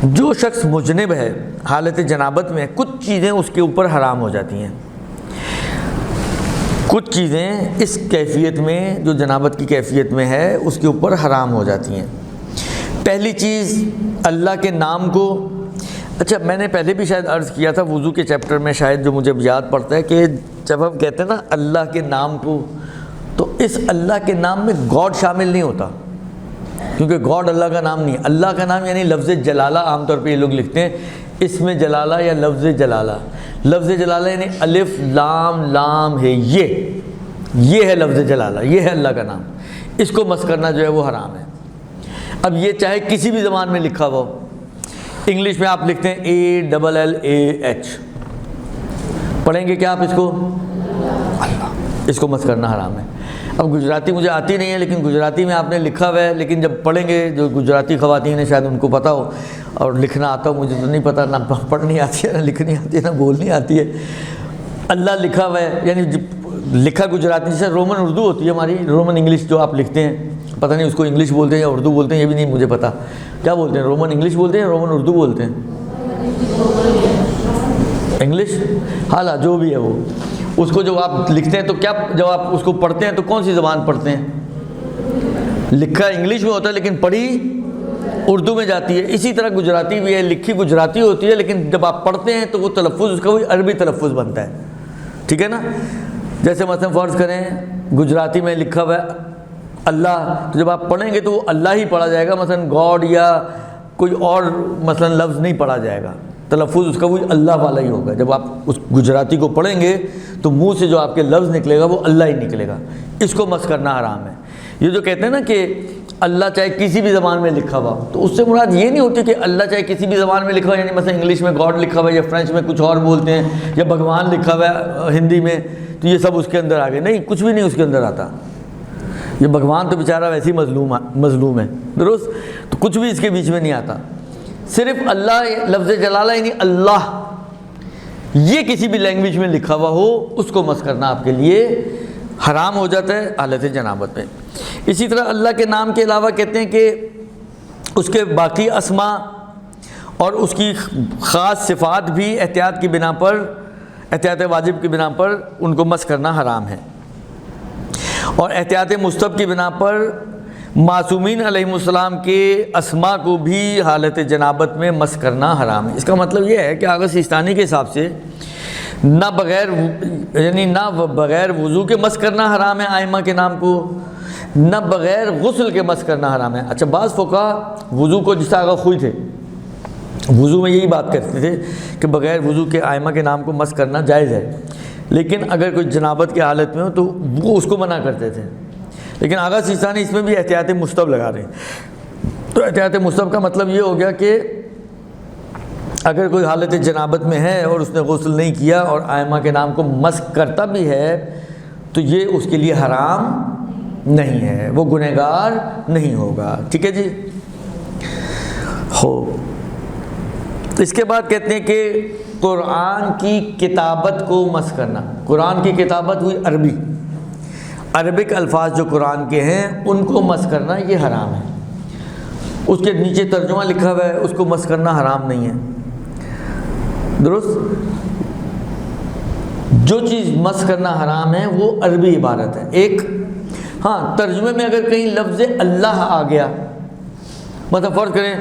جو شخص مجنب ہے حالت جنابت میں کچھ چیزیں اس کے اوپر حرام ہو جاتی ہیں. کچھ چیزیں اس کیفیت میں جو جنابت کی کیفیت میں ہے اس کے اوپر حرام ہو جاتی ہیں. پہلی چیز اللہ کے نام کو، اچھا میں نے پہلے بھی شاید عرض کیا تھا وضو کے چیپٹر میں، شاید جو مجھے یاد پڑتا ہے کہ جب ہم کہتے ہیں نا اللہ کے نام کو، تو اس اللہ کے نام میں گاڈ شامل نہیں ہوتا، کیونکہ گاڈ اللہ کا نام نہیں ہے. اللہ کا نام یعنی لفظ جلالہ، عام طور پہ یہ لوگ لکھتے ہیں اس میں جلالہ یا لفظ جلالہ. لفظ جلالہ یعنی الف لام لام ہے، یہ ہے لفظ جلالہ، یہ ہے اللہ کا نام. اس کو مس کرنا جو ہے وہ حرام ہے. اب یہ چاہے کسی بھی زبان میں لکھا ہوا ہو، انگلش میں آپ لکھتے ہیں ALLAH، پڑھیں گے کیا آپ اس کو؟ اللہ. اس کو مس کرنا حرام ہے. اب گجراتی مجھے آتی نہیں ہے، لیکن گجراتی میں آپ نے لکھا ہوا ہے، لیکن جب پڑھیں گے جو گجراتی خواتین ہیں شاید ان کو پتہ ہو، اور لکھنا آتا ہو، مجھے تو نہیں پتہ، نہ پڑھنی آتی ہے نہ لکھنی آتی ہے نہ بولنی آتی ہے. اللہ لکھا ہوا ہے، یعنی لکھا گجراتی، جیسے رومن اردو ہوتی ہے ہماری، رومن انگلش جو آپ لکھتے ہیں، پتہ نہیں اس کو انگلش بولتے ہیں یا اردو بولتے ہیں، یہ بھی نہیں مجھے پتہ کیا بولتے ہیں. رومن انگلش بولتے ہیں، رومن اردو بولتے ہیں، انگلش، حالا جو بھی ہے وہ. اس کو جب آپ لکھتے ہیں تو کیا، جب آپ اس کو پڑھتے ہیں تو کون سی زبان پڑھتے ہیں؟ لکھا انگلش میں ہوتا ہے لیکن پڑھی اردو میں جاتی ہے. اسی طرح گجراتی بھی ہے، لکھی گجراتی ہوتی ہے لیکن جب آپ پڑھتے ہیں تو وہ تلفظ اس کا وہی عربی تلفظ بنتا ہے. ٹھیک ہے نا؟ جیسے مثلا فرض کریں گجراتی میں لکھا ہوا ہے اللہ، تو جب آپ پڑھیں گے تو وہ اللہ ہی پڑھا جائے گا، مثلا گاڈ یا کوئی اور مثلا لفظ نہیں پڑھا جائے گا. تلفظ اس کا وہی اللہ والا ہی ہوگا. جب آپ اس گجراتی کو پڑھیں گے تو منہ سے جو آپ کے لفظ نکلے گا وہ اللہ ہی نکلے گا. اس کو مس کرنا حرام ہے. یہ جو کہتے ہیں نا کہ اللہ چاہے کسی بھی زبان میں لکھا ہوا، تو اس سے مراد یہ نہیں ہوتی کہ اللہ چاہے کسی بھی زبان میں لکھا ہوا، یعنی مثلا انگلش میں گاڈ لکھا ہوا ہے یا فرینچ میں کچھ اور بولتے ہیں یا بھگوان لکھا ہوا ہے ہندی میں، تو یہ سب اس کے اندر آ گئے. نہیں، کچھ بھی نہیں اس کے اندر آتا. یہ بھگوان تو بیچارہ ویسے ہی مظلوم ہے، درست، تو کچھ بھی اس کے بیچ میں نہیں آتا. صرف اللہ، لفظ جلالہ یعنی اللہ، یہ کسی بھی لینگویج میں لکھا ہوا ہو اس کو مس کرنا آپ کے لیے حرام ہو جاتا ہے حالت جنابت میں. اسی طرح اللہ کے نام کے علاوہ کہتے ہیں کہ اس کے باقی اسماء اور اس کی خاص صفات بھی احتیاط کی بنا پر، احتیاط واجب کی بنا پر ان کو مس کرنا حرام ہے. اور احتیاط مستحب کی بنا پر معصومین علیہ السلام کے اسماء کو بھی حالت جنابت میں مس کرنا حرام ہے. اس کا مطلب یہ ہے کہ آغا سیستانی کے حساب سے نہ بغیر وضو کے مس کرنا حرام ہے ائمہ کے نام کو، نہ بغیر غسل کے مس کرنا حرام ہے. اچھا، بعض فقہا وضو کو، جس آغا خوئی تھے وضو میں یہی بات کرتے تھے کہ بغیر وضو کے ائمہ کے نام کو مس کرنا جائز ہے، لیکن اگر کوئی جنابت کی حالت میں ہو تو وہ اس کو منع کرتے تھے. لیکن آغا سیستانی اس میں بھی احتیاط مستحب لگا رہے ہیں. تو احتیاط مستحب کا مطلب یہ ہو گیا کہ اگر کوئی حالت جنابت میں ہے اور اس نے غسل نہیں کیا اور ائمہ کے نام کو مس کرتا بھی ہے تو یہ اس کے لیے حرام نہیں ہے، وہ گنہگار نہیں ہوگا. ٹھیک ہے جی. اس کے بعد کہتے ہیں کہ قرآن کی کتابت کو مس کرنا. قرآن کی کتابت ہوئی عربک الفاظ جو قرآن کے ہیں ان کو مس کرنا یہ حرام ہے. اس کے نیچے ترجمہ لکھا ہوا ہے، اس کو مس کرنا حرام نہیں ہے، درست. جو چیز مس کرنا حرام ہے وہ عربی عبارت ہے. ایک ہاں، ترجمے میں اگر کہیں لفظ اللہ آ گیا، مطلب فرض کریں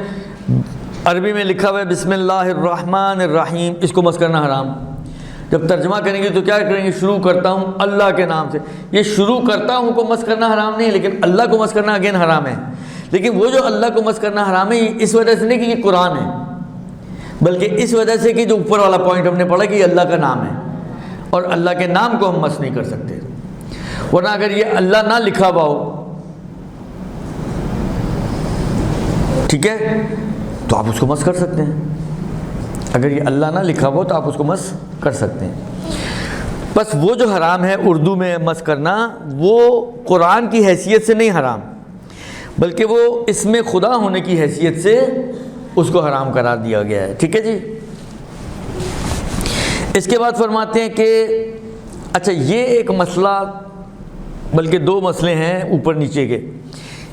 عربی میں لکھا ہوا ہے بسم اللہ الرحمن الرحیم، اس کو مس کرنا حرام. جب ترجمہ کریں گے تو کیا کریں گے؟ شروع کرتا ہوں اللہ کے نام سے. یہ شروع کرتا ہوں کو مس کرنا حرام نہیں ہے، لیکن اللہ کو مس کرنا اگین حرام ہے. لیکن وہ جو اللہ کو مس کرنا حرام ہے اس وجہ سے نہیں کہ یہ قرآن ہے، بلکہ اس وجہ سے کہ جو اوپر والا پوائنٹ ہم نے پڑھا کہ یہ اللہ کا نام ہے اور اللہ کے نام کو ہم مس نہیں کر سکتے. ورنہ اگر یہ اللہ نہ لکھا ہوا ہو، ٹھیک ہے، تو آپ اس کو مس کر سکتے ہیں. اگر یہ اللہ نہ لکھا ہوا تو آپ اس کو مس کر سکتے ہیں. بس وہ جو حرام ہے اردو میں مس کرنا، وہ قرآن کی حیثیت سے نہیں حرام، بلکہ وہ اس میں خدا ہونے کی حیثیت سے اس کو حرام قرار دیا گیا ہے. ٹھیک ہے جی. اس کے بعد فرماتے ہیں کہ اچھا، یہ ایک مسئلہ، بلکہ دو مسئلے ہیں اوپر نیچے کے.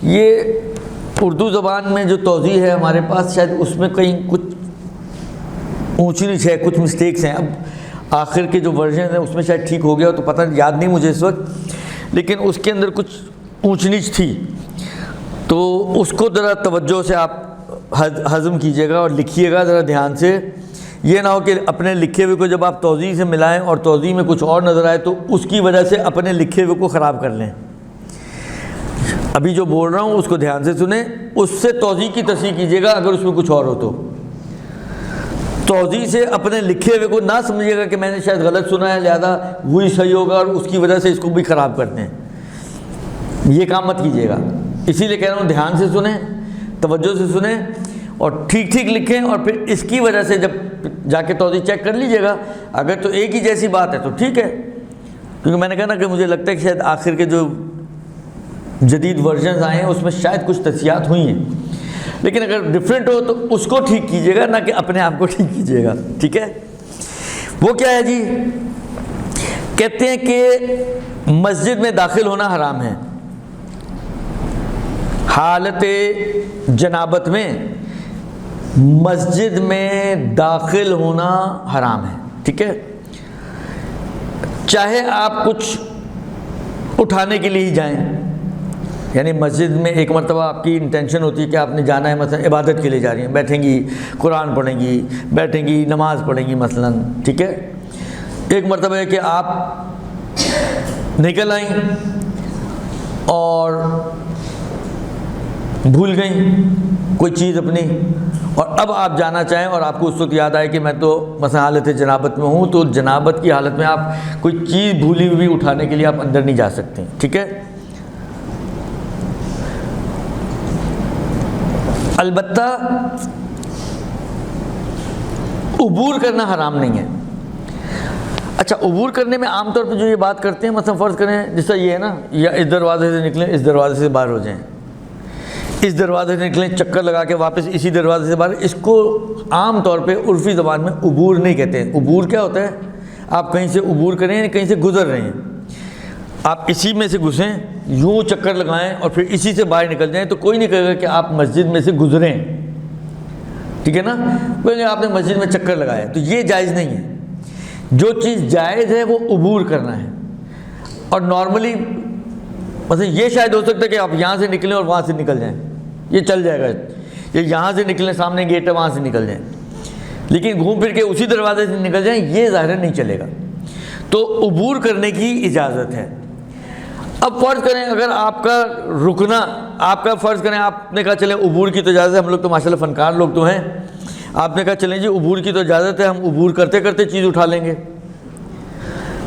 یہ اردو زبان میں جو توضیح ہے ہمارے پاس، شاید اس میں کہیں کچھ اونچ نیچ ہے، کچھ مسٹیکس ہیں. اب آخر کے جو ورژن ہے اس میں شاید ٹھیک ہو گیا تو پتہ یاد نہیں مجھے اس وقت، لیکن اس کے اندر کچھ اونچ نیچ تھی، تو اس کو ذرا توجہ سے آپ ہضم کیجیے گا اور لکھیے گا ذرا دھیان سے. یہ نہ ہو کہ اپنے لکھے ہوئے کو جب آپ توضیح سے ملائیں اور توضیح میں کچھ اور نظر آئے تو اس کی وجہ سے اپنے لکھے ہوئے کو خراب کر لیں. ابھی جو بول رہا ہوں اس کو دھیان سے سنیں، اس سے توضیح کی تصحیح کیجیے گا اگر اس میں کچھ اور ہو تو. توضیح سے اپنے لکھے ہوئے کو نہ سمجھیے گا کہ میں نے شاید غلط سنا ہے لہذا وہی صحیح ہوگا اور اس کی وجہ سے اس کو بھی خراب کرتے ہیں. یہ کام مت کیجیے گا. اسی لیے کہہ رہا ہوں دھیان سے سنیں، توجہ سے سنیں اور ٹھیک ٹھیک لکھیں، اور پھر اس کی وجہ سے جب جا کے توضیح چیک کر لیجیے گا. اگر تو ایک ہی جیسی بات ہے تو ٹھیک ہے، کیونکہ میں نے کہا نا کہ مجھے لگتا ہے کہ شاید آخر کے جو جدید ورژنز آئے ہیں اس میں شاید کچھ تصحیحات ہوئی ہیں، لیکن اگر ڈفرینٹ ہو تو اس کو ٹھیک کیجیے گا، نہ کہ اپنے آپ کو ٹھیک کیجیے گا. ٹھیک ہے؟ وہ کیا ہے جی؟ کہتے ہیں کہ مسجد میں داخل ہونا حرام ہے حالت جنابت میں. مسجد میں داخل ہونا حرام ہے. ٹھیک ہے؟ چاہے آپ کچھ اٹھانے کے لیے ہی جائیں، یعنی مسجد میں ایک مرتبہ آپ کی انٹینشن ہوتی ہے کہ آپ نے جانا ہے، مثلا عبادت کے لیے جا رہی ہیں، بیٹھیں گی قرآن پڑھیں گی، بیٹھیں گی نماز پڑھیں گی مثلا. ٹھیک ہے؟ ایک مرتبہ ہے کہ آپ نکل آئیں اور بھول گئیں کوئی چیز اپنی، اور اب آپ جانا چاہیں اور آپ کو اس وقت یاد آئے کہ میں تو مثلا حالت جنابت میں ہوں، تو جنابت کی حالت میں آپ کوئی چیز بھولی ہوئی اٹھانے کے لیے آپ اندر نہیں جا سکتے. ٹھیک ہے؟ البتہ عبور کرنا حرام نہیں ہے. اچھا، عبور کرنے میں عام طور پہ جو یہ بات کرتے ہیں، مثلا فرض کریں جیسا یہ ہے نا، یا اس دروازے سے نکلیں اس دروازے سے باہر ہو جائیں، اس دروازے سے نکلیں چکر لگا کے واپس اسی دروازے سے باہر، اس کو عام طور پہ عرفی زبان میں عبور نہیں کہتے ہیں. عبور کیا ہوتا ہے؟ آپ کہیں سے عبور کریں، یعنی کہیں سے گزر رہے ہیں، آپ اسی میں سے گھسیں، یوں چکر لگائیں اور پھر اسی سے باہر نکل جائیں، تو کوئی نہیں کہے گا کہ آپ مسجد میں سے گزریں. ٹھیک ہے نا؟ کوئی آپ نے مسجد میں چکر لگایا، تو یہ جائز نہیں ہے. جو چیز جائز ہے وہ عبور کرنا ہے. اور نارملی مثلا یہ شاید ہو سکتا ہے کہ آپ یہاں سے نکلیں اور وہاں سے نکل جائیں، یہ چل جائے گا. یہ یہاں سے نکلیں، سامنے گیٹ ہے وہاں سے نکل جائیں، لیکن گھوم پھر کے اسی دروازے سے نکل جائیں، یہ ظاہر نہیں چلے گا. تو عبور کرنے کی اجازت ہے. اب فرض کریں اگر آپ کا رکنا، آپ کا فرض کریں آپ نے کہا چلیں عبور کی تو اجازت ہے، ہم لوگ تو ماشاءاللہ فنکار لوگ تو ہیں، آپ نے کہا چلیں جی عبور کی تو اجازت ہے، ہم عبور کرتے کرتے چیز اٹھا لیں گے.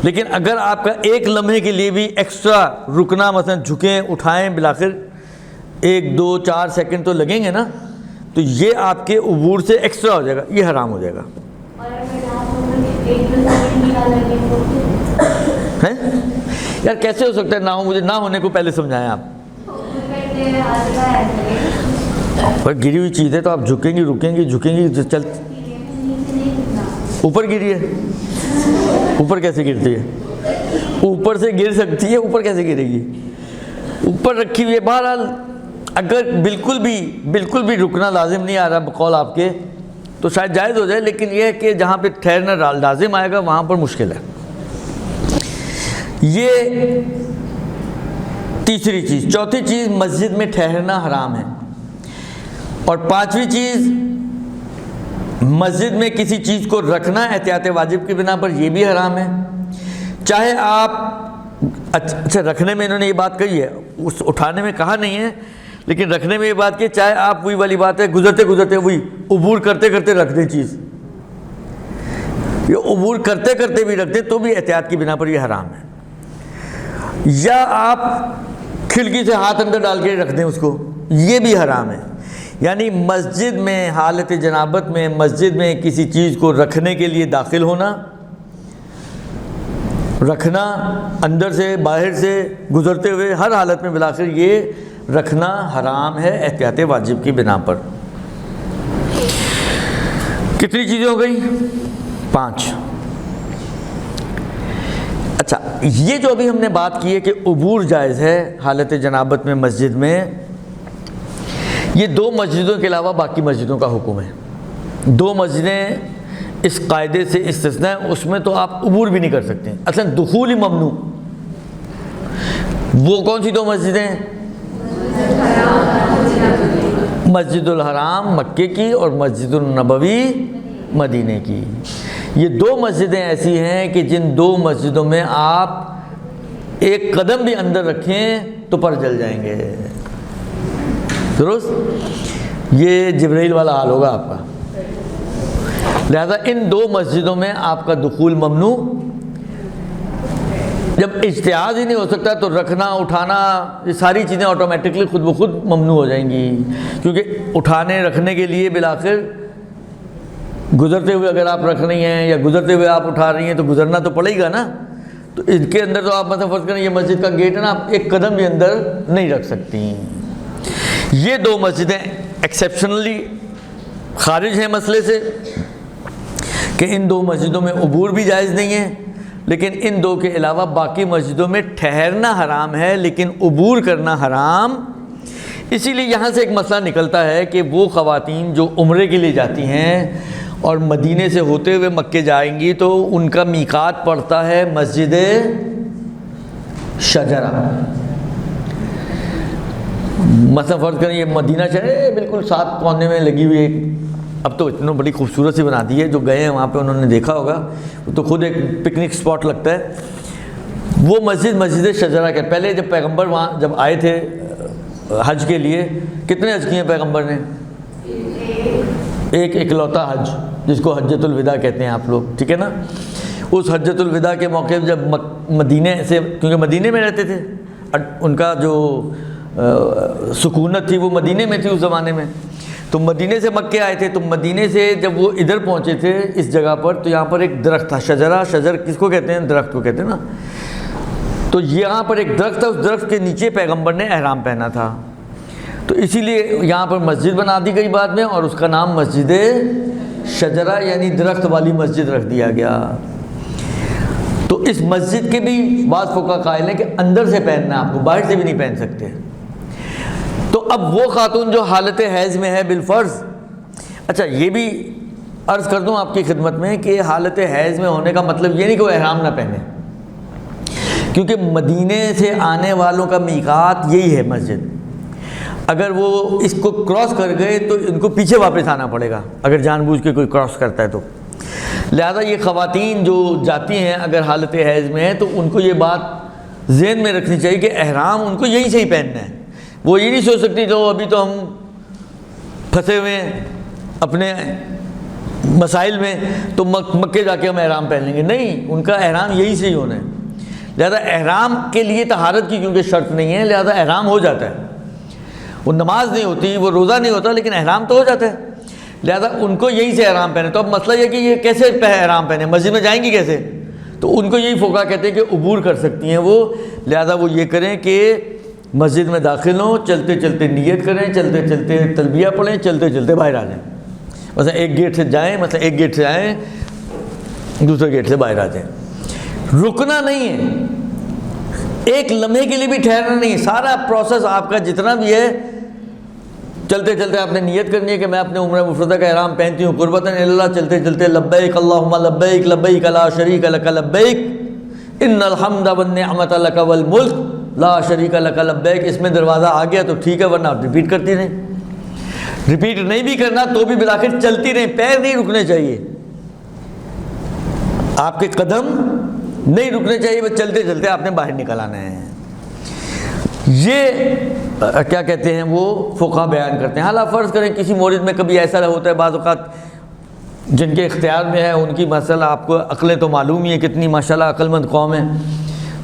لیکن اگر آپ کا ایک لمحے کے لیے بھی ایکسٹرا رکنا، مثلا جھکیں اٹھائیں، بالآخر 1 2 4 سیکنڈ تو لگیں گے نا، تو یہ آپ کے عبور سے ایکسٹرا ہو جائے گا، یہ حرام ہو جائے گا. یار کیسے ہو سکتا ہے نہ ہو؟ مجھے نہ ہونے کو پہلے سمجھائیں آپ. پر گری ہوئی چیز ہے تو آپ جھکیں گی، رکیں گی، جھکیں گی، چل اوپر گری ہے. اوپر کیسے گرتی ہے؟ اوپر سے گر سکتی ہے، اوپر کیسے گرے گی؟ اوپر رکھی ہوئی ہے. بہرحال اگر بالکل بھی رکنا لازم نہیں آ رہا بقول آپ کے، تو شاید جائز ہو جائے، لیکن یہ ہے کہ جہاں پہ ٹھہرنا لازم آئے گا وہاں پر مشکل ہے. یہ تیسری چیز. چوتھی چیز، مسجد میں ٹھہرنا حرام ہے. اور پانچویں چیز، مسجد میں کسی چیز کو رکھنا احتیاط واجب کی بنا پر، یہ بھی حرام ہے. چاہے آپ اچھا رکھنے میں انہوں نے یہ بات کہی ہے، اس اٹھانے میں کہا نہیں ہے، لیکن رکھنے میں یہ بات کی، چاہے آپ وہی والی بات ہے گزرتے گزرتے وہی عبور کرتے کرتے رکھ دیں چیز، یہ عبور کرتے کرتے بھی رکھ دیں تو بھی احتیاط کی بنا پر یہ حرام ہے. یا آپ کھڑکی سے ہاتھ اندر ڈال کے رکھ دیں اس کو، یہ بھی حرام ہے. یعنی مسجد میں حالت جنابت میں مسجد میں کسی چیز کو رکھنے کے لیے داخل ہونا، رکھنا اندر سے باہر سے گزرتے ہوئے ہر حالت میں بالآخر یہ رکھنا حرام ہے احتیاط واجب کی بنا پر. کتنی چیزیں ہو گئی؟ 5. اچھا، یہ جو ابھی ہم نے بات کی ہے کہ عبور جائز ہے حالت جنابت میں مسجد میں، یہ 2 مسجدوں کے علاوہ باقی مسجدوں کا حکم ہے. 2 مسجدیں اس قاعدے سے استثناء ہیں، اس میں تو آپ عبور بھی نہیں کر سکتے. اصلا دخول ہی ممنوع. وہ کون سی 2 مسجدیں؟ مسجد الحرام مکے کی اور مسجد النبوی مدینے کی. یہ 2 مسجدیں ایسی ہیں کہ جن 2 مسجدوں میں آپ ایک قدم بھی اندر رکھیں تو پر جل جائیں گے. درست؟ یہ جبرائیل والا حال ہوگا آپ کا. لہذا ان 2 مسجدوں میں آپ کا دخول ممنوع. جب اجتہاد ہی نہیں ہو سکتا تو رکھنا اٹھانا یہ ساری چیزیں آٹومیٹکلی خود بخود ممنوع ہو جائیں گی، کیونکہ اٹھانے رکھنے کے لیے بالآخر گزرتے ہوئے اگر آپ رکھ رہی ہیں یا گزرتے ہوئے آپ اٹھا رہی ہیں تو گزرنا تو پڑے گا نا. تو ان کے اندر تو آپ مثلا فرض کریں یہ مسجد کا گیٹ ہے نا، آپ ایک قدم بھی اندر نہیں رکھ سکتی. یہ 2 مسجدیں ایکسیپشنلی خارج ہیں مسئلے سے کہ ان 2 مسجدوں میں عبور بھی جائز نہیں ہے، لیکن ان 2 کے علاوہ باقی مسجدوں میں ٹھہرنا حرام ہے لیکن عبور کرنا حرام. اسی لیے یہاں سے ایک مسئلہ نکلتا ہے کہ وہ خواتین جو عمرے کے لیے جاتی ہیں اور مدینے سے ہوتے ہوئے مکے جائیں گی تو ان کا میقات پڑتا ہے مسجد شجرہ. مثلا فرض کریں یہ مدینہ شہر ہے بالکل 7 کونے میں لگی ہوئی ایک، اب تو اتنا بڑی خوبصورت سی بنا دی ہے، جو گئے ہیں وہاں پہ انہوں نے دیکھا ہوگا، وہ تو خود ایک پکنک سپاٹ لگتا ہے. وہ مسجد شجرہ کے پہلے جب پیغمبر وہاں جب آئے تھے حج کے لیے، کتنے حج کیے ہیں پیغمبر نے؟ ایک اکلوتا حج، جس کو حجۃ الوداع کہتے ہیں آپ لوگ، ٹھیک ہے نا. اس حجۃ الوداع کے موقع پہ جب مدینے سے، کیونکہ مدینے میں رہتے تھے، ان کا جو سکونت تھی وہ مدینے میں تھی اس زمانے میں، تو مدینے سے مکے آئے تھے. تو مدینے سے جب وہ ادھر پہنچے تھے اس جگہ پر، تو یہاں پر ایک درخت تھا شجرہ. شجر کس کو کہتے ہیں؟ درخت کو کہتے ہیں نا. تو یہاں پر ایک درخت تھا، اس درخت کے نیچے پیغمبر نے احرام پہنا تھا، تو اسی لیے یہاں پر مسجد بنا دی گئی بعد میں، اور اس کا نام مسجد شجرہ یعنی درخت والی مسجد رکھ دیا گیا. تو اس مسجد کے بھی بعض فقہا قائل ہیں کہ اندر سے پہننا، آپ کو باہر سے بھی نہیں پہن سکتے. تو اب وہ خاتون جو حالت حیض میں ہے بالفرض، اچھا یہ بھی عرض کر دوں آپ کی خدمت میں کہ حالت حیض میں ہونے کا مطلب یہ نہیں کہ وہ احرام نہ پہنے، کیونکہ مدینے سے آنے والوں کا میقات یہی ہے مسجد. اگر وہ اس کو کراس کر گئے تو ان کو پیچھے واپس آنا پڑے گا اگر جان بوجھ کے کوئی کراس کرتا ہے تو. لہذا یہ خواتین جو جاتی ہیں اگر حالت حیض میں ہیں تو ان کو یہ بات ذہن میں رکھنی چاہیے کہ احرام ان کو یہیں سے ہی پہننا ہے. وہ یہ نہیں سوچ سکتی تو ابھی تو ہم پھنسے ہوئے ہیں اپنے مسائل میں تو مکے جا کے ہم احرام پہن لیں گے. نہیں، ان کا احرام یہیں سے ہی ہونا ہے. لہذا احرام کے لیے طہارت کی کیونکہ شرط نہیں ہے، لہذا احرام ہو جاتا ہے. وہ نماز نہیں ہوتی، وہ روزہ نہیں ہوتا، لیکن احرام تو ہو جاتا ہے. لہذا ان کو یہیں سے احرام پہنے. تو اب مسئلہ یہ کہ یہ کیسے احرام پہنے، مسجد میں جائیں گی کیسے؟ تو ان کو یہی فقہا کہتے ہیں کہ عبور کر سکتی ہیں وہ. لہذا وہ یہ کریں کہ مسجد میں داخل ہوں، چلتے چلتے نیت کریں، چلتے چلتے تلبیہ پڑھیں، چلتے چلتے باہر آ جائیں. مثلا ایک گیٹ سے جائیں، مثلا ایک گیٹ سے آئیں، دوسرے گیٹ سے باہر آ جائیں. رکنا نہیں ہے، ایک لمحے کے لیے بھی ٹھہرنا نہیں ہے. سارا پروسیس آپ کا جتنا بھی ہے، چلتے چلتے آپ نے نیت کرنی ہے کہ میں اپنے عمرہ مفردہ کا احرام پہنتی ہوں قربتاً اللہ. چلتے چلتے لبیک اللہم لبیک لبیک لا شریک لک لبیک ان الحمد والنعمت لک والملک لا شریک لک لبیک. اس میں دروازہ آ گیا تو ٹھیک ہے، ورنہ آپ ریپیٹ کرتی رہیں. ریپیٹ نہیں بھی کرنا تو بھی بالآخر چلتی رہیں، پیر نہیں رکنے چاہیے، آپ کے قدم نہیں رکنے چاہیے، بس چلتے چلتے آپ نے باہر نکل آنا ہے. یہ کیا کہتے ہیں وہ فقہا بیان کرتے ہیں. حالانکہ فرض کریں کسی مورد میں کبھی ایسا ہوتا ہے، بعض اوقات جن کے اختیار میں ہے ان کی مسئلہ آپ کو عقلیں تو معلوم ہی ہے کتنی ماشاءاللہ عقل مند قوم ہے،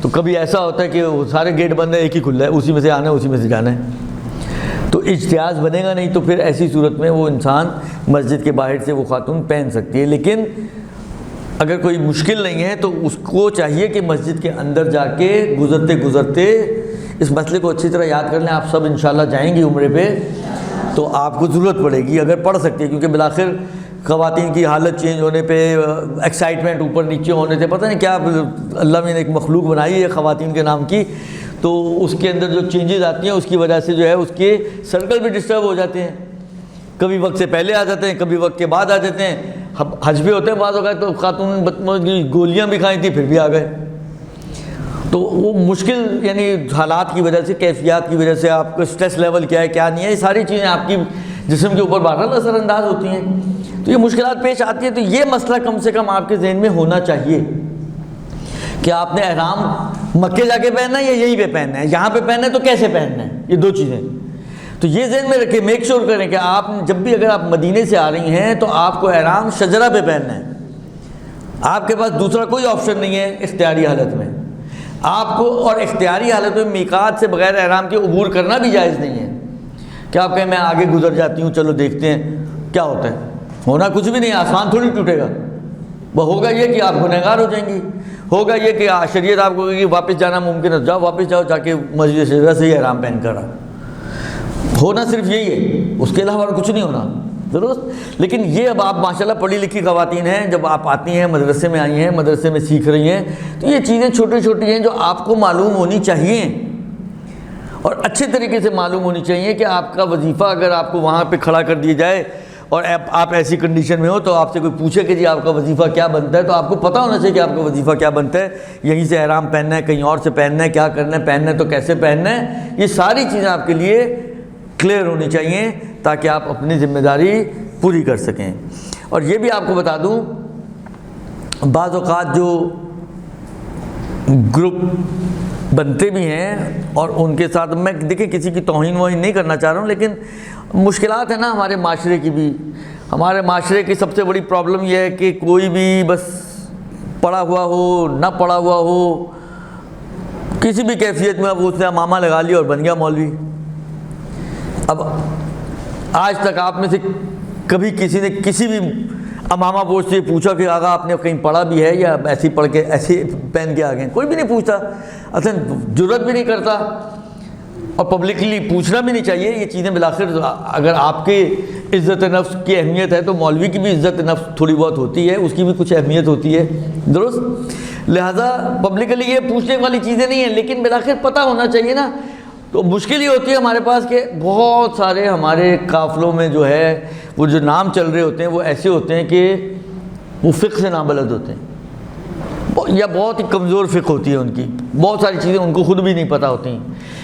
تو کبھی ایسا ہوتا ہے کہ وہ سارے گیٹ بند ہے، ایک ہی کھلا ہے، اسی میں سے آنا ہے اسی میں سے جانا ہے، تو اجتیاز بنے گا نہیں. تو پھر ایسی صورت میں وہ انسان مسجد کے باہر سے وہ خاتون پہن سکتی ہے. لیکن اگر کوئی مشکل نہیں ہے تو اس کو چاہیے کہ مسجد کے اندر جا کے گزرتے گزرتے اس مسئلے کو اچھی طرح یاد کر لیں. آپ سب انشاءاللہ جائیں گے عمرے پہ تو آپ کو ضرورت پڑے گی اگر پڑھ سکتے ہیں، کیونکہ بالآخر خواتین کی حالت چینج ہونے پہ، ایکسائٹمنٹ اوپر نیچے ہونے سے، پتہ نہیں کیا اللہ میں نے ایک مخلوق بنائی ہے خواتین کے نام کی، تو اس کے اندر جو چینجز آتی ہیں اس کی وجہ سے جو ہے اس کے سرکل بھی ڈسٹرب ہو جاتے ہیں، کبھی وقت سے پہلے آ جاتے ہیں، کبھی وقت کے بعد آ جاتے ہیں۔ حج بھی ہوتے ہیں بعض اوقات تو خاتون گولیاں بھی کھائی تھیں پھر بھی آ گئے، تو وہ مشکل یعنی حالات کی وجہ سے، کیفیات کی وجہ سے، آپ کا اسٹریس لیول کیا ہے کیا نہیں ہے، یہ ساری چیزیں آپ کی جسم کے اوپر بہرحال اثر انداز ہوتی ہیں، تو یہ مشکلات پیش آتی ہیں۔ تو یہ مسئلہ کم سے کم آپ کے ذہن میں ہونا چاہیے کہ آپ نے احرام مکے جا کے پہننا ہے یا یہیں پہ پہننا ہے، یہاں پہ پہننا ہے تو کیسے پہننا ہے، یہ دو چیزیں تو یہ ذہن میں رکھیں۔ میک شور کریں کہ آپ جب بھی اگر آپ مدینے سے آ رہی ہیں تو آپ کو احرام شجرہ پہ پہننا ہے، آپ کے پاس دوسرا کوئی آپشن نہیں ہے اختیاری حالت میں آپ کو، اور اختیاری حالت میں میقات سے بغیر احرام کے عبور کرنا بھی جائز نہیں ہے کہ آپ کہیں میں آگے گزر جاتی ہوں چلو دیکھتے ہیں کیا ہوتا ہے، ہونا کچھ بھی نہیں، آسمان تھوڑی ٹوٹے گا، وہ ہوگا یہ کہ آپ گنہگار ہو جائیں گی، ہوگا یہ کہ شریعت آپ کو کہے گی واپس جانا ممکن ہے، جاؤ واپس جاؤ، جا کے مسجد شجرہ سے ہی احرام پہن کر ہونا صرف یہی ہے، اس کے علاوہ اور کچھ نہیں ہونا، درست۔ لیکن یہ اب آپ ماشاءاللہ پڑھی لکھی خواتین ہیں، جب آپ آتی ہیں مدرسے میں آئی ہیں، مدرسے میں سیکھ رہی ہیں، تو یہ چیزیں چھوٹی چھوٹی ہیں جو آپ کو معلوم ہونی چاہیے اور اچھے طریقے سے معلوم ہونی چاہیے کہ آپ کا وظیفہ اگر آپ کو وہاں پہ کھڑا کر دیا جائے اور آپ ایسی کنڈیشن میں ہو تو آپ سے کوئی پوچھے کہ جی آپ کا وظیفہ کیا بنتا ہے، تو آپ کو پتہ ہونا چاہیے کہ آپ کا وظیفہ کیا بنتا ہے، یہیں سے احرام پہننا ہے، کہیں اور سے پہننا ہے، کیا کرنا ہے، پہننا ہے تو کیسے پہننا ہے، یہ ساری چیزیں آپ کے لیے کلیئر ہونی چاہیے تاکہ آپ اپنی ذمہ داری پوری کر سکیں۔ اور یہ بھی آپ کو بتا دوں، بعض اوقات جو گروپ بنتے بھی ہیں اور ان کے ساتھ میں دیکھیں کسی کی توہین وہین نہیں کرنا چاہ رہا ہوں، لیکن مشکلات ہیں نا ہمارے معاشرے کی بھی، ہمارے معاشرے کی سب سے بڑی پرابلم یہ ہے کہ کوئی بھی بس پڑھا ہوا ہو نہ پڑھا ہوا ہو، کسی بھی کیفیت میں اب اس نے امامہ لگا لیا اور بن گیا مولوی۔ اب آج تک آپ میں سے کبھی کسی نے کسی بھی امامہ پوچھ سے پوچھا کہ آقا آپ نے کہیں پڑھا بھی ہے یا ایسے ہی پڑھ کے ایسے پہن کے آ گئے؟ کوئی بھی نہیں پوچھتا، اصل جرت بھی نہیں کرتا، اور پبلکلی پوچھنا بھی نہیں چاہیے یہ چیزیں۔ بالآخر اگر آپ کے عزت نفس کی اہمیت ہے تو مولوی کی بھی عزت نفس تھوڑی بہت ہوتی ہے، اس کی بھی کچھ اہمیت ہوتی ہے، درست۔ لہٰذا پبلکلی یہ پوچھنے والی چیزیں نہیں ہیں، لیکن بالآخر پتہ ہونا چاہیے نا۔ تو مشکل یہ ہوتی ہے ہمارے پاس کہ بہت سارے ہمارے قافلوں میں جو ہے وہ جو نام چل رہے ہوتے ہیں وہ ایسے ہوتے ہیں کہ وہ فقہ سے نابلد ہوتے ہیں یا بہت ہی کمزور فقہ ہوتی ہے ان کی، بہت ساری چیزیں ان کو خود بھی نہیں پتہ ہوتی ہیں۔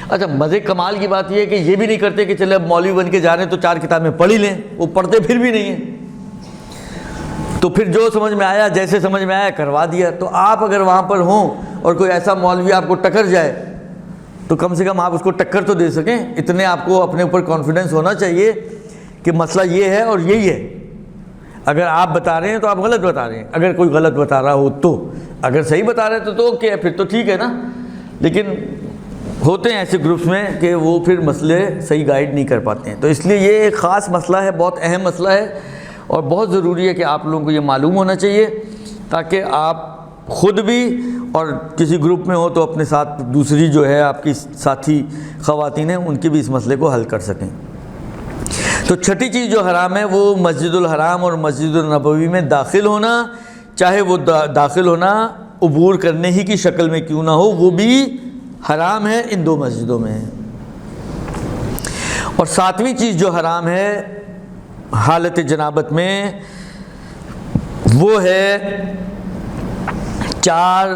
اچھا مزے کمال کی بات یہ ہے کہ یہ بھی نہیں کرتے کہ چلے اب مولوی بن کے جا رہے ہیں تو 4 کتابیں پڑھ ہی لیں، وہ پڑھتے پھر بھی نہیں ہیں، تو پھر جو سمجھ میں آیا جیسے سمجھ میں آیا کروا دیا۔ تو آپ اگر وہاں پر ہوں اور کوئی ایسا مولوی آپ کو ٹکر جائے تو کم سے کم آپ اس کو ٹکر تو دے سکیں، اتنے آپ کو اپنے اوپر کانفیڈنس ہونا چاہیے کہ مسئلہ یہ ہے اور یہی ہے۔ اگر آپ بتا رہے ہیں تو آپ غلط بتا رہے ہیں، اگر کوئی غلط بتا رہا ہو تو، اگر صحیح بتا رہے تو اوکے پھر تو ٹھیک ہے نا۔ لیکن ہوتے ہیں ایسے گروپس میں کہ وہ پھر مسئلے صحیح گائیڈ نہیں کر پاتے ہیں، تو اس لیے یہ ایک خاص مسئلہ ہے، بہت اہم مسئلہ ہے اور بہت ضروری ہے کہ آپ لوگوں کو یہ معلوم ہونا چاہیے تاکہ آپ خود بھی اور کسی گروپ میں ہو تو اپنے ساتھ دوسری جو ہے آپ کی ساتھی خواتین ہیں ان کی بھی اس مسئلے کو حل کر سکیں۔ تو چھٹی چیز جو حرام ہے وہ مسجد الحرام اور مسجد النبوی میں داخل ہونا، چاہے وہ داخل ہونا عبور کرنے ہی کی شکل میں کیوں نہ ہو، وہ بھی حرام ہے، ان 2 مسجدوں میں ہے۔ اور 7ویں چیز جو حرام ہے حالت جنابت میں وہ ہے 4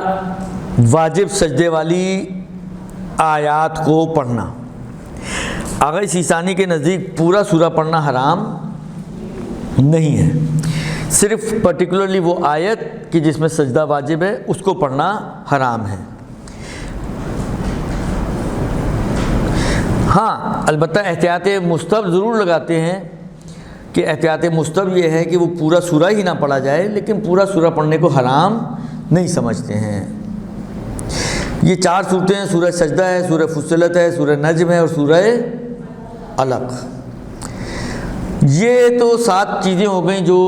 واجب سجدے والی آیات کو پڑھنا۔ آغا سیستانی کے نزدیک پورا سورہ پڑھنا حرام نہیں ہے، صرف پرٹیکولرلی وہ آیت کہ جس میں سجدہ واجب ہے اس کو پڑھنا حرام ہے۔ ہاں البتہ احتیاط مستحب ضرور لگاتے ہیں کہ احتیاط مستحب یہ ہے کہ وہ پورا سورہ ہی نہ پڑھا جائے، لیکن پورا سورہ پڑھنے کو حرام نہیں سمجھتے ہیں۔ یہ 4 سورتیں ہیں، سورہ سجدہ ہے، سورہ فصلت ہے، سورہ نجم ہے اور سورہ علق۔ یہ تو 7 چیزیں ہو گئیں جو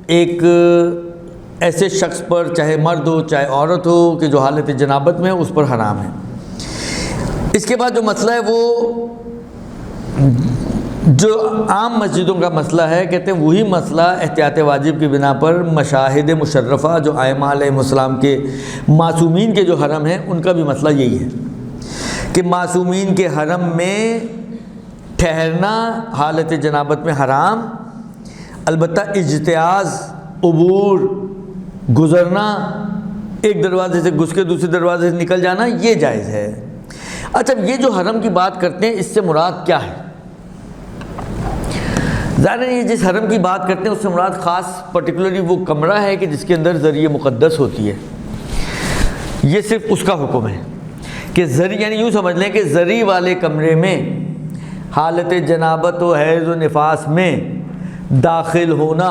ایک ایسے شخص پر چاہے مرد ہو چاہے عورت ہو کہ جو حالت جنابت میں اس پر حرام ہے۔ اس کے بعد جو مسئلہ ہے وہ جو عام مسجدوں کا مسئلہ ہے، کہتے ہیں وہی مسئلہ احتیاط واجب کی بنا پر مشاہد مشرفہ جو ائمہ علیہ السلام کے معصومین کے جو حرم ہیں ان کا بھی مسئلہ یہی ہے کہ معصومین کے حرم میں ٹھہرنا حالت جنابت میں حرام، البتہ اجتیاز، عبور، گزرنا، ایک دروازے سے گھس کے دوسرے دروازے سے نکل جانا، یہ جائز ہے۔ اچھا یہ جو حرم کی بات کرتے ہیں اس سے مراد کیا ہے؟ ظاہر ہے یہ جس حرم کی بات کرتے ہیں اس سے مراد خاص پرٹیکولرلی وہ کمرہ ہے کہ جس کے اندر ذریعہ مقدس ہوتی ہے، یہ صرف اس کا حکم ہے کہ ذریعہ، یعنی یوں سمجھ لیں کہ ذریعہ والے کمرے میں حالت جنابت و حیض و نفاس میں داخل ہونا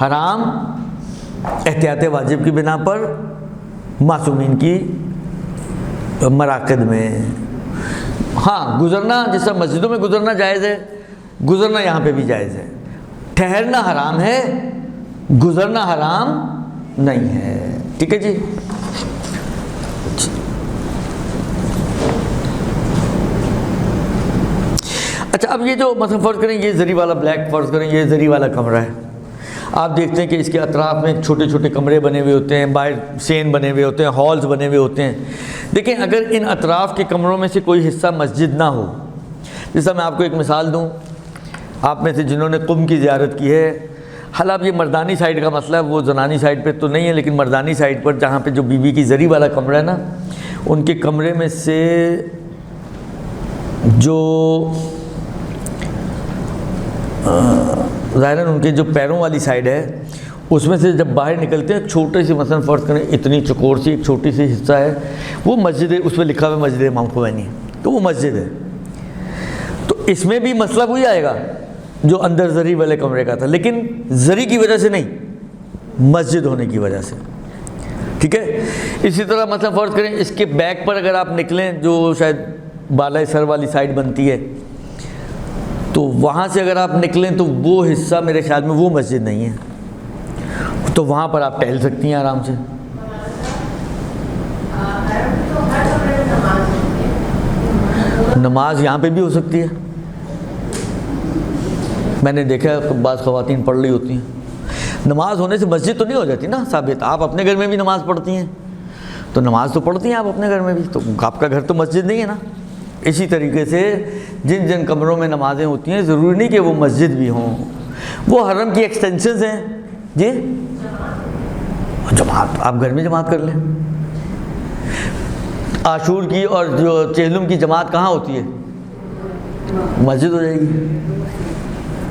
حرام، احتیاط واجب کی بنا پر معصومین کی مراقد میں۔ ہاں گزرنا، جیسا مسجدوں میں گزرنا جائز ہے، گزرنا یہاں پہ بھی جائز ہے، ٹھہرنا حرام ہے، گزرنا حرام نہیں ہے، ٹھیک ہے جی۔ اچھا اب یہ جو مثلا فرض کریں یہ زری والا بلیک، فرض کریں یہ زری والا کمرہ ہے، آپ دیکھتے ہیں کہ اس کے اطراف میں چھوٹے چھوٹے کمرے بنے ہوئے ہوتے ہیں، باہر سین بنے ہوئے ہوتے ہیں، ہالز بنے ہوئے ہوتے ہیں۔ دیکھیں اگر ان اطراف کے کمروں میں سے کوئی حصہ مسجد نہ ہو، جیسا میں آپ کو ایک مثال دوں، آپ میں سے جنہوں نے قم کی زیارت کی ہے، حالانکہ یہ مردانی سائیڈ کا مسئلہ ہے، وہ زنانی سائیڈ پہ تو نہیں ہے، لیکن مردانی سائیڈ پر جہاں پہ جو بی بی کی زری والا کمرہ ہے نا، ان کے کمرے میں سے جو ظاہراً ان کے جو پیروں والی سائیڈ ہے اس میں سے جب باہر نکلتے ہیں چھوٹے سی مثلا فرض کریں اتنی چکور سی ایک چھوٹی سی حصہ ہے، وہ مسجد ہے، اس پہ لکھا ہوا ہے مسجد امام خمینی، تو وہ مسجد ہے۔ تو اس میں بھی مسئلہ وہی آئے گا جو اندر زری والے کمرے کا تھا، لیکن زری کی وجہ سے نہیں، مسجد ہونے کی وجہ سے، ٹھیک ہے۔ اسی طرح مثلا فرض کریں اس کے بیک پر اگر آپ نکلیں جو شاید بالائے سر والی سائیڈ بنتی ہے، تو وہاں سے اگر آپ نکلیں تو وہ حصہ میرے خیال میں وہ مسجد نہیں ہے، تو وہاں پر آپ ٹہل سکتی ہیں آرام سے۔ نماز یہاں پہ بھی ہو سکتی ہے، میں نے دیکھا ہے بعض خواتین پڑھ رہی ہوتی ہیں، نماز ہونے سے مسجد تو نہیں ہو جاتی نا ثابت، آپ اپنے گھر میں بھی نماز پڑھتی ہیں، تو نماز تو پڑھتی ہیں آپ اپنے گھر میں بھی، تو آپ کا گھر تو مسجد نہیں ہے نا۔ اسی طریقے سے جن جن کمروں میں نمازیں ہوتی ہیں ضروری نہیں کہ وہ مسجد بھی ہوں، وہ حرم کی ایکسٹینشنز ہیں جی، جماعت آپ گھر میں جماعت کر لیں۔ عاشور کی اور جو چہلم کی جماعت کہاں ہوتی ہے؟ مسجد ہو جائے گی۔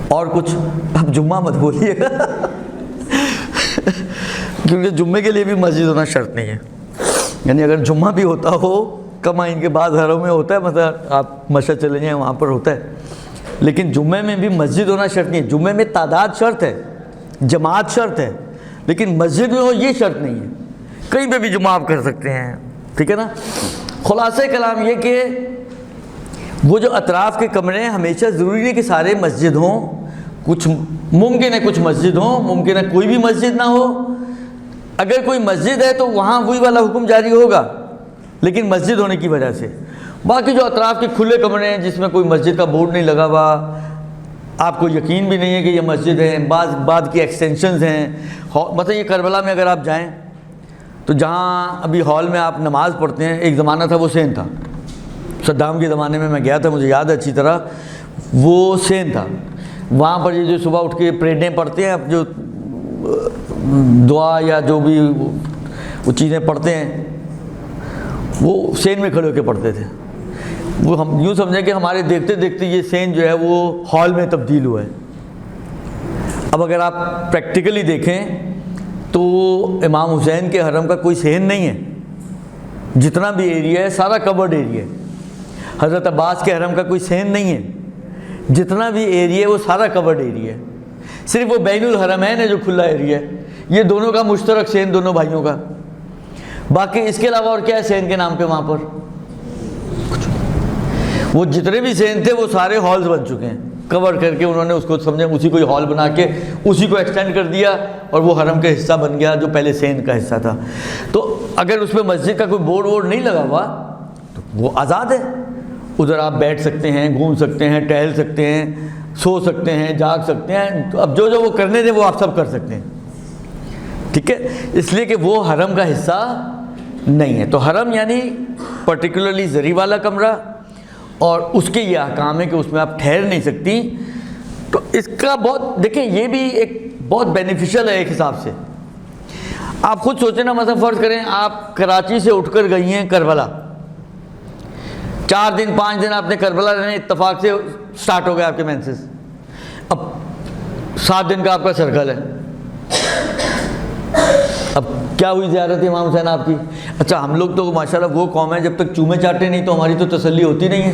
اور کچھ اب جمعہ مت بولیے گا کیونکہ جمعے کے لیے بھی مسجد ہونا شرط نہیں ہے، یعنی اگر جمعہ بھی ہوتا ہو، کما ان کے بعد گھروں میں ہوتا ہے، مثلا آپ مشہد چلے جائیں وہاں پر ہوتا ہے، لیکن جمعے میں بھی مسجد ہونا شرط نہیں ہے۔ جمعے میں تعداد شرط ہے، جماعت شرط ہے، لیکن مسجد میں ہو یہ شرط نہیں ہے، کہیں پہ بھی جمعہ آپ کر سکتے ہیں، ٹھیک ہے نا۔ خلاصہ کلام یہ کہ وہ جو اطراف کے کمرے ہیں ہمیشہ ضروری نہیں کہ سارے مسجد ہوں، کچھ ممکن ہے کچھ مسجد ہوں، ممکن ہے کوئی بھی مسجد نہ ہو۔ اگر کوئی مسجد ہے تو وہاں وہی والا حکم جاری ہوگا، لیکن مسجد ہونے کی وجہ سے۔ باقی جو اطراف کے کھلے کمرے ہیں جس میں کوئی مسجد کا بورڈ نہیں لگا ہوا، آپ کو یقین بھی نہیں ہے کہ یہ مسجد ہے، بعد کی ایکسٹینشنز ہیں، مثلا یہ کربلا میں اگر آپ جائیں تو جہاں ابھی ہال میں آپ نماز پڑھتے ہیں، ایک زمانہ تھا وہ سین تھا، صدام کے زمانے میں گیا تھا، مجھے یاد ہے اچھی طرح، وہ سین تھا۔ وہاں پر یہ جو صبح اٹھ کے پریڈیں پڑھتے ہیں، اب جو دعا یا جو بھی وہ چیزیں پڑھتے ہیں وہ سین میں کھڑے ہو کے پڑھتے تھے۔ وہ ہم یوں سمجھیں کہ ہمارے دیکھتے دیکھتے یہ سین جو ہے وہ ہال میں تبدیل ہوا ہے۔ اب اگر آپ پریکٹیکلی دیکھیں تو امام حسین کے حرم کا کوئی سین نہیں ہے، جتنا بھی ایریا ہے سارا کورڈ ایریا ہے۔ حضرت عباس کے حرم کا کوئی سین نہیں ہے، جتنا بھی ایریا ہے وہ سارا کورڈ ایریا ہے، صرف وہ بین الحرمین ہے جو کھلا ایریا ہے، یہ دونوں کا مشترک سین دونوں بھائیوں کا۔ باقی اس کے علاوہ اور کیا ہے سین کے نام پہ وہاں پر؟ وہ جتنے بھی سین تھے وہ سارے ہالز بن چکے ہیں، کور کر کے انہوں نے اس کو سمجھے اسی کو ہال بنا کے اسی کو ایکسٹینڈ کر دیا اور وہ حرم کا حصہ بن گیا جو پہلے سین کا حصہ تھا۔ تو اگر اس پہ مسجد کا کوئی بورڈ وورڈ نہیں لگا ہوا تو وہ آزاد ہے، ادھر آپ بیٹھ سکتے ہیں، گھوم سکتے ہیں، ٹہل سکتے ہیں، سو سکتے ہیں، جاگ سکتے ہیں، اب جو جو وہ کرنے تھے وہ آپ سب کر سکتے ہیں، ٹھیک ہے۔ اس لیے کہ وہ حرم کا حصہ نہیں ہے۔ تو حرم یعنی پرٹیکولرلی زری والا کمرہ، اور اس کے یہ احکام ہے کہ اس میں آپ ٹھہر نہیں سکتی. تو اس کا بہت دیکھیں یہ بھی ایک بہت بینیفیشل ہے ایک حساب سے. آپ خود سوچیں نا، مثلا فرض کریں آپ کراچی سے اٹھ کر گئی ہیں کربلا، 4 دن 5 دن آپ نے کربلا رہنے، اتفاق سے سٹارٹ ہو گئے آپ کے مینسز، اب 7 دن کا آپ کا سرکل ہے. اب کیا ہوئی زیارت امام حسین آپ کی؟ اچھا ہم لوگ تو ماشاءاللہ وہ قوم ہے جب تک چومے چاٹے نہیں تو ہماری تو تسلی ہوتی نہیں ہے.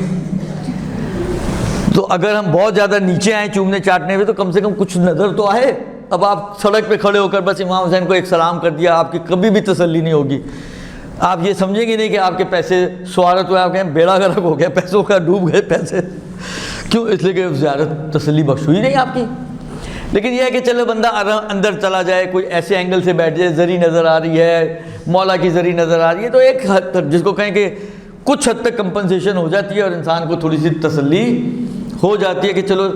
تو اگر ہم بہت زیادہ نیچے آئیں چومنے چاٹنے میں تو کم سے کم کچھ نظر تو آئے. اب آپ سڑک پہ کھڑے ہو کر بس امام حسین کو ایک سلام کر دیا، آپ کی کبھی بھی تسلی نہیں ہوگی. آپ یہ سمجھیں گے نہیں کہ آپ کے پیسے سوارت ہوئے، آپ کہیں بیڑا غرق ہو گیا، پیسوں کا ڈوب گئے پیسے. کیوں؟ اس لیے کہ زیارت تسلی بخش ہوئی نہیں آپ کی. لیکن یہ ہے کہ چلو بندہ اندر چلا جائے، کوئی ایسے اینگل سے بیٹھ جائے، زری نظر آ رہی ہے، مولا کی زری نظر آ رہی ہے، تو ایک حد تک جس کو کہیں کہ کچھ حد تک کمپنسیشن ہو جاتی ہے اور انسان کو تھوڑی سی تسلی ہو جاتی ہے کہ چلو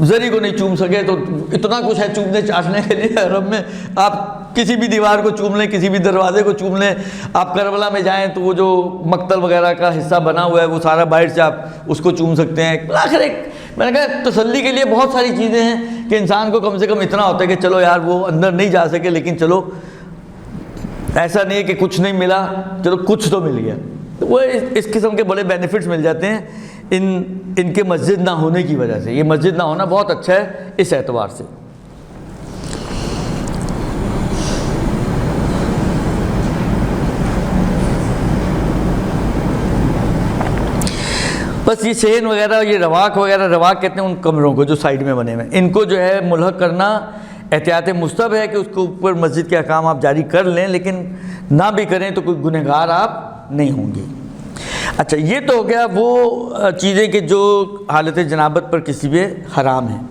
زری کو نہیں چوم سکے تو اتنا کچھ ہے چومنے چاٹنے کے لیے حرم میں. آپ کسی بھی دیوار کو چوم لیں، کسی بھی دروازے کو چوم لیں. آپ کربلا میں جائیں تو وہ جو مقتل وغیرہ کا حصہ بنا ہوا ہے وہ سارا باہر سے آپ اس کو چوم سکتے ہیں. آخر ایک میں نے کہا تسلی کے لیے بہت ساری چیزیں ہیں کہ انسان کو کم سے کم اتنا ہوتا ہے کہ چلو یار وہ اندر نہیں جا سکے لیکن چلو ایسا نہیں ہے کہ کچھ نہیں ملا، چلو کچھ تو مل گیا. تو وہ اس قسم کے بڑے بینیفٹس مل جاتے ہیں ان کے مسجد نہ ہونے کی وجہ سے. یہ مسجد نہ ہونا بہت اچھا ہے اس اعتبار سے. بس یہ صحن وغیرہ، یہ رواق وغیرہ، رواق کہتے ہیں ان کمروں کو جو سائڈ میں بنے ہوئے، ان کو جو ہے ملحق کرنا احتیاط مستحب ہے کہ اس کے اوپر مسجد کے احکام آپ جاری کر لیں، لیکن نہ بھی کریں تو کوئی گنہگار آپ نہیں ہوں گے. اچھا یہ تو ہو گیا وہ چیزیں کہ جو حالت جنابت پر کسی پہ حرام ہیں.